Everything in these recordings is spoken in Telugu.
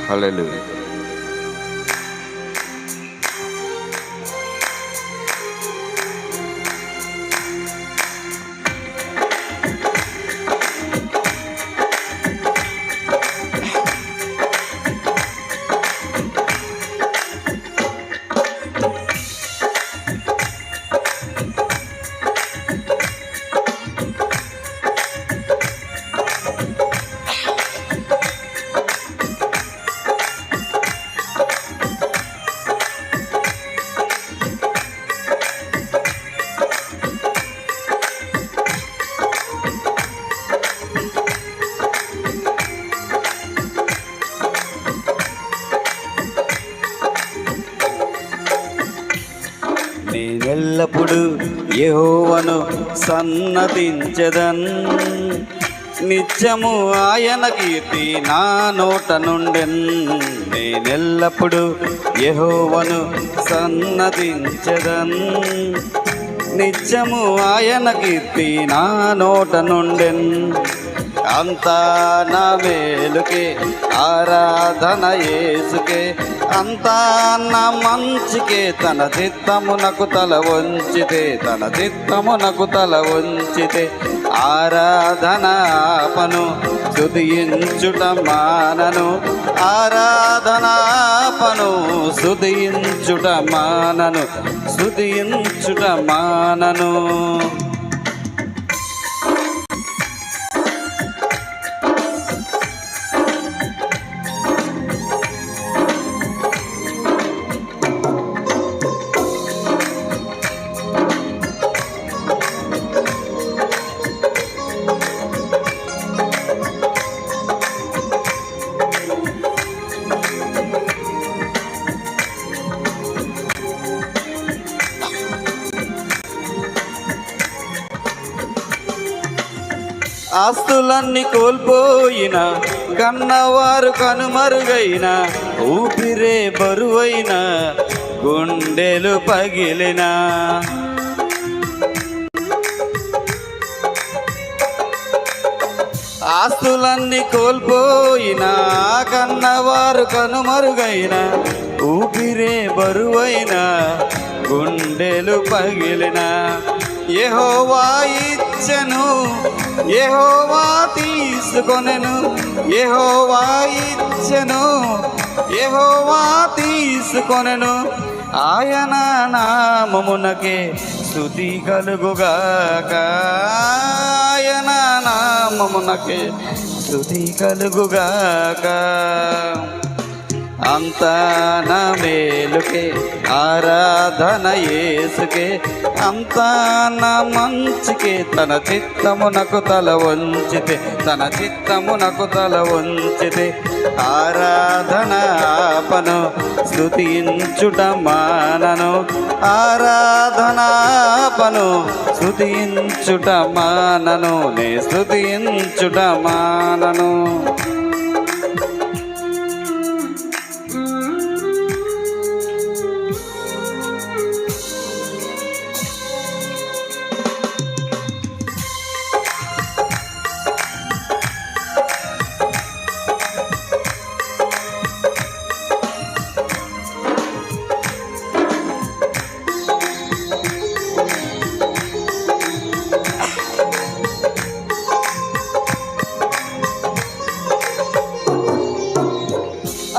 హల్లెలూయా. నేనెల్లప్పుడు యెహోవాను సన్నతించెదన్, నిత్యము ఆయన కీర్తి నా నోట నుండెన్. నేనెల్లప్పుడు యెహోవాను సన్నతించెదన్, నిత్యము ఆయన కీర్తి నా నోట నుండెన్. అంతా నా మేలుకే ఆరాధన యేసుకే, అంతా నా మంచికే. తన చిత్తమునకు తల వంచితే, తన చిత్తమునకు తల వంచితే ఆరాధన ఆపను, స్తుతించుట మానను. ఆరాధన ఆపను, స్తుతించుట మానను, స్తుతించుట మానను. ఆస్తులన్నీ కోల్పోయిన, కన్నవారు కనుమరుగైన, ఊపిరే బరువైన, గుండెలు పగిలిన. ఆస్తులన్నీ కోల్పోయిన, కన్నవారు కనుమరుగైన, ఊపిరే బరువైన, గుండెలు పగిలిన. యెహోవా ఇచ్చెను, యెహోవా తీసుకొనెను. యెహోవా ఇచ్చెను, యెహోవా తీసుకొనెను. ఆయన నామమునకే స్తుతి కలుగుగాక, ఆయన నామమునకే స్తుతి కలుగుగాక. అంతా నా మేలుకే ఆరాధన యేసుకే, అంతా నా మంచికే. తన చిత్తమునకు తల వంచితే, తన చిత్తమునకు తల వంచితే ఆరాధన ఆపను, స్తుతించుట మానను. ఆరాధన ఆపను, స్తుతించుట మానను, నే స్తుతించుట మానను.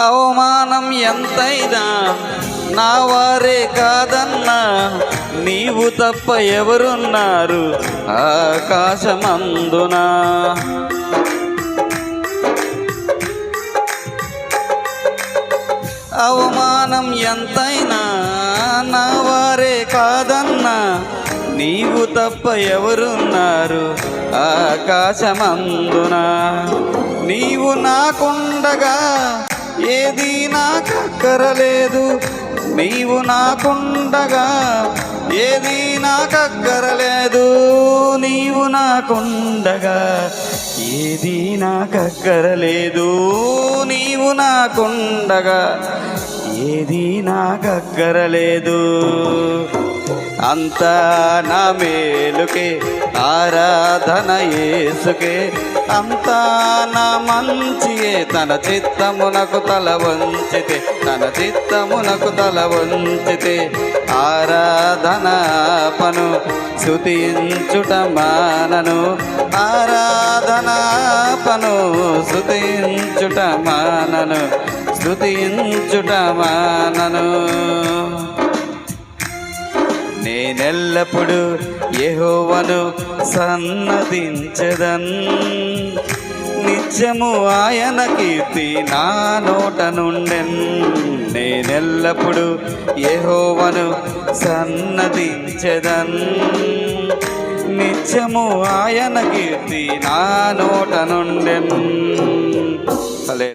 అవమానం ఎంతైనా నా వారే కాదన్నా, నీవు తప్ప ఎవరున్నారు ఆకాశమందున. అవమానం ఎంతైనా నా వారే కాదన్నా, నీవు తప్ప ఎవరున్నారు ఆకాశమందున. నీవు నాకుండగా ఏది నాకక్కరలేదు, నీవు నాకుండగా ఏది నాకక్కరలేదు. నీవు నాకుండగా ఏది నాకక్కరలేదు, నీవు నాకుండగా ఏది నాకక్కరలేదు. అంతా నా మేలుకే ఆరాధన యేసుకే, అంతా నా మంచియే తన చిత్తమునకు తల వంచితే, తన చిత్తమునకు తల వంచితే ఆరాధనాపను స్తుతించుట మానను, ఆరాధనాపను స్తుతించుట మానను, స్తుతించుట మానను. నేనెల్లప్పుడు యెహోవాను సన్నతించెదన్, నిత్యము ఆయన కీర్తి నా నోట నుండెన్. నేనెల్లప్పుడు యెహోవాను సన్నతించెదన్, నిత్యము ఆయన కీర్తి నా నోట నుండెన్.